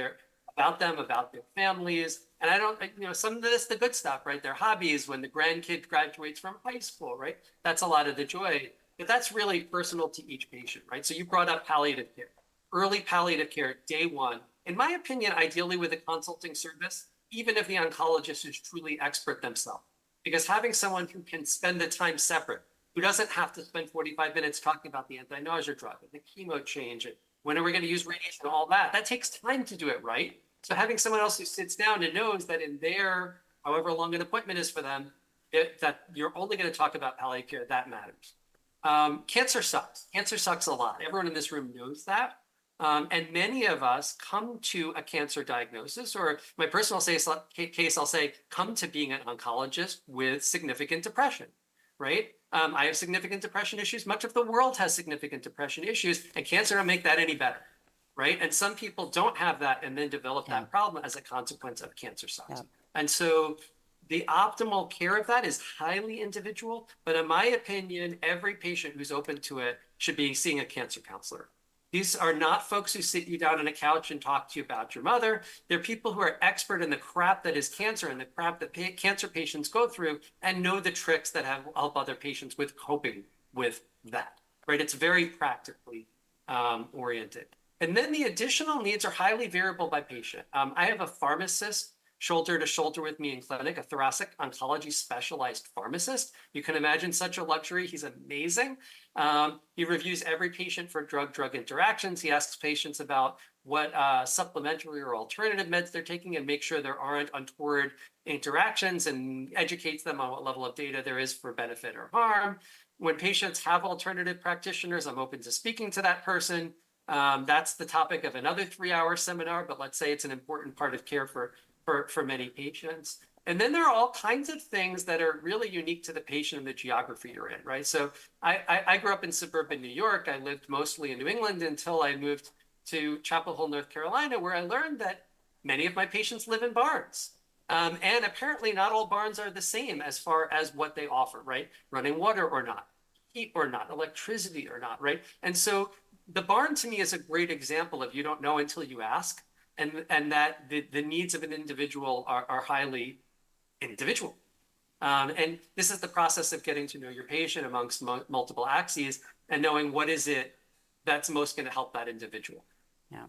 about them, about their families. And I don't, some of this, the good stuff, right? Their hobbies, when the grandkid graduates from high school, right? That's a lot of the joy, but that's really personal to each patient, right? So you brought up palliative care, early palliative care, day one. In my opinion, ideally with a consulting service, even if the oncologist is truly expert themselves, because having someone who can spend the time separate, who doesn't have to spend 45 minutes talking about the anti-nausea drug and the chemo change and when are we going to use radiation and all that, that takes time to do it right. So having someone else who sits down and knows that in their, however long an appointment is for them, that you're only going to talk about palliative care, that matters. Cancer sucks. Cancer sucks a lot. Everyone in this room knows that. And many of us come to a cancer diagnosis, or my personal case, I'll say, come to being an oncologist with significant depression, right? I have significant depression issues. Much of the world has significant depression issues, and cancer don't make that any better, right? And some people don't have that and then develop that problem as a consequence of cancer sucks. Yeah. And so the optimal care of that is highly individual, but in my opinion, every patient who's open to it should be seeing a cancer counselor. These are not folks who sit you down on a couch and talk to you about your mother. They're people who are expert in the crap that is cancer and the crap that cancer patients go through and know the tricks that help other patients with coping with that, right? It's very practically oriented. And then the additional needs are highly variable by patient. I have a pharmacist shoulder to shoulder with me in clinic, a thoracic oncology specialized pharmacist. You can imagine such a luxury. He's amazing. He reviews every patient for drug-drug interactions. He asks patients about what supplementary or alternative meds they're taking and make sure there aren't untoward interactions, and educates them on what level of data there is for benefit or harm. When patients have alternative practitioners, I'm open to speaking to that person. That's the topic of another 3-hour seminar, but let's say it's an important part of care for many patients. And then there are all kinds of things that are really unique to the patient and the geography you're in, right? So I grew up in suburban New York. I lived mostly in New England until I moved to Chapel Hill, North Carolina, where I learned that many of my patients live in barns. And apparently not all barns are the same as far as what they offer, right? Running water or not, heat or not, electricity or not, right? And so the barn to me is a great example of you don't know until you ask, and that the needs of an individual are highly individual. And this is the process of getting to know your patient amongst multiple axes and knowing what is it that's most going to help that individual. Yeah,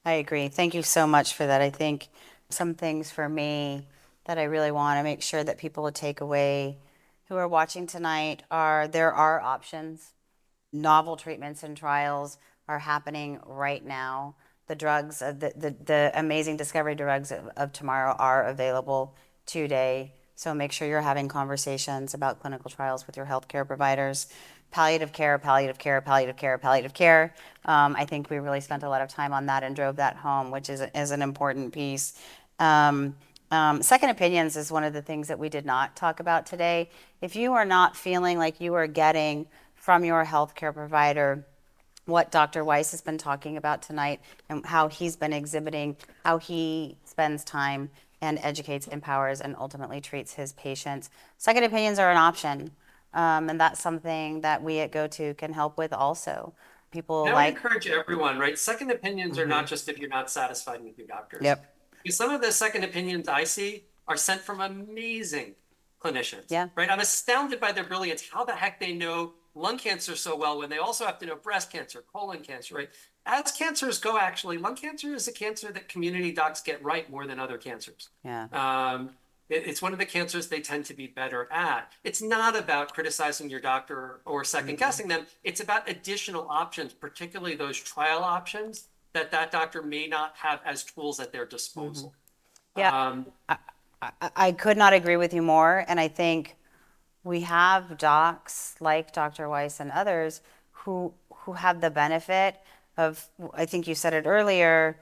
I agree. Thank you so much for that. I think some things for me that I really want to make sure that people will take away who are watching tonight are there are options. Novel treatments and trials are happening right now. The drugs, the amazing discovery drugs of tomorrow are available today. So make sure you're having conversations about clinical trials with your healthcare providers. Palliative care, palliative care, palliative care, palliative care. I think we really spent a lot of time on that and drove that home, which is an important piece. Second opinions is one of the things that we did not talk about today. If you are not feeling like you are getting from your healthcare provider what Dr. Weiss has been talking about tonight and how he's been exhibiting, how he spends time and educates, empowers, and ultimately treats his patients. Second opinions are an option. And that's something that we at GoTo can help with also. People I encourage everyone, right? Second opinions are not just if you're not satisfied with your doctors. Yep. Because some of the second opinions I see are sent from amazing clinicians. Yeah. Right. I'm astounded by their brilliance. How the heck they know lung cancer so well when they also have to know breast cancer, colon cancer, right? As cancers go, actually, lung cancer is a cancer that community docs get right more than other cancers. Yeah. It's one of the cancers they tend to be better at. It's not about criticizing your doctor or second guessing them. It's about additional options, particularly those trial options that doctor may not have as tools at their disposal. Yeah. I could not agree with you more. And I think we have docs like Dr. Weiss and others who have the benefit of, I think you said it earlier,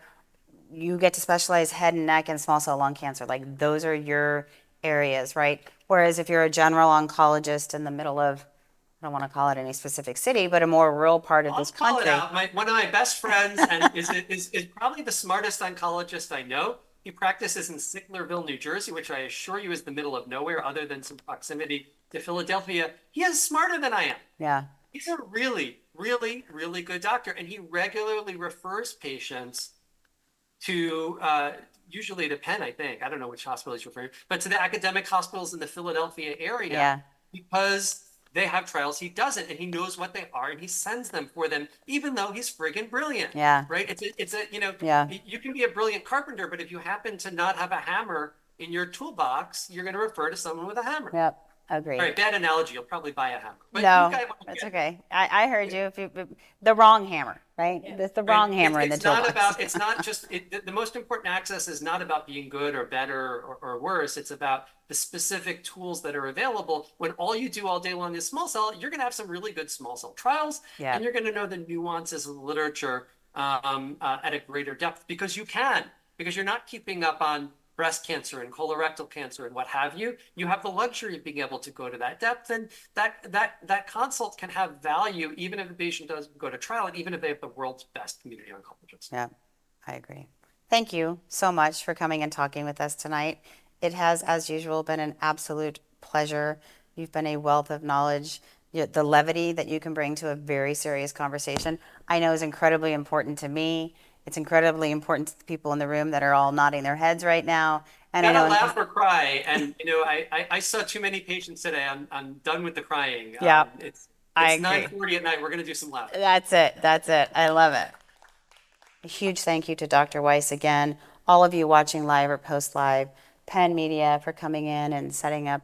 you get to specialize head and neck and small cell lung cancer. Like those are your areas, right? Whereas if you're a general oncologist in the middle of, I don't want to call it any specific city, but a more rural part of this country. I'll call it out. One of my best friends and is probably the smartest oncologist I know. He practices in Sicklerville, New Jersey, which I assure you is the middle of nowhere other than some proximity to Philadelphia. He is smarter than I am. Yeah. He's a really, really, really good doctor. And he regularly refers patients to usually to Penn, I think. I don't know which hospital he's referring, but to the academic hospitals in the Philadelphia area because they have trials he doesn't, and he knows what they are, and he sends them for them, even though he's friggin' brilliant. Yeah. Right? It's a Yeah. You can be a brilliant carpenter, but if you happen to not have a hammer in your toolbox, you're going to refer to someone with a hammer. Yep. Agreed. All right, bad analogy. You'll probably buy a hammer. But No, you got that's okay. I heard you. The wrong hammer, right? It's the wrong hammer in the toolbox. It's not just, the most important access is not about being good or better or worse. It's about the specific tools that are available. When all you do all day long is small cell, you're going to have some really good small cell trials. Yeah. And you're going to know the nuances of the literature at a greater depth because you're not keeping up on breast cancer and colorectal cancer and what have you. You have the luxury of being able to go to that depth, and that consult can have value even if the patient doesn't go to trial and even if they have the world's best community oncologist. Yeah, I agree. Thank you so much for coming and talking with us tonight. It has, as usual, been an absolute pleasure. You've been a wealth of knowledge. The levity that you can bring to a very serious conversation, I know is incredibly important to me. It's incredibly important to the people in the room that are all nodding their heads right now. And gotta laugh or cry. And I saw too many patients today. I'm done with the crying. Yeah, it's I 9:40 at night. We're gonna do some laughing. That's it. I love it. A huge thank you to Dr. Weiss again. all of you watching live or post live, Penn Media for coming in and setting up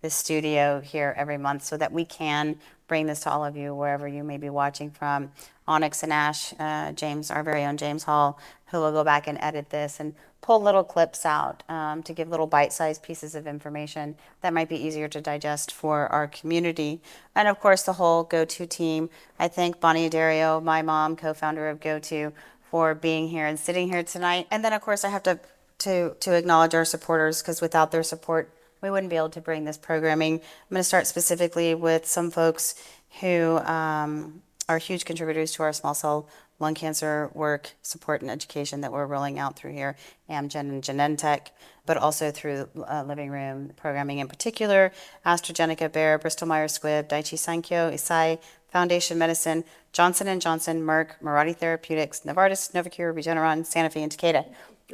this studio here every month so that we can bring this to all of you wherever you may be watching from. Onyx and Ash, James, our very own James Hall, who will go back and edit this and pull little clips out to give little bite-sized pieces of information that might be easier to digest for our community. And of course, the whole GoTo team. I thank Bonnie Dario, my mom, co-founder of GoTo, for being here and sitting here tonight. And then, of course, I have to acknowledge our supporters, because without their support, we wouldn't be able to bring this programming. I'm going to start specifically with some folks who are huge contributors to our small cell lung cancer work, support, and education that we're rolling out through here, Amgen and Genentech, but also through Living Room programming in particular, AstraZeneca, Bayer, Bristol Myers Squibb, Daiichi Sankyo, Eisai, Foundation Medicine, Johnson & Johnson, Merck, Mirati Therapeutics, Novartis, Novocure, Regeneron, Sanofi, and Takeda.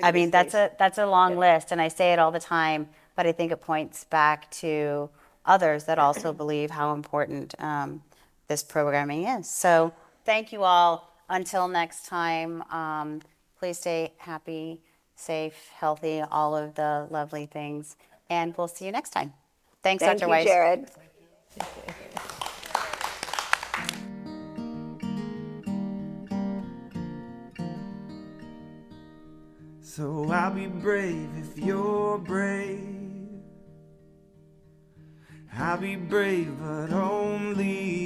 I mean, that's a long list, and I say it all the time, but I think it points back to others that also believe how important this programming is. So thank you all. Until next time, please stay happy, safe, healthy, all of the lovely things, and we'll see you next time. Thanks, Thank Dr. you, Weiss. Jared. So I'll be brave if you're brave. I'll be brave, but only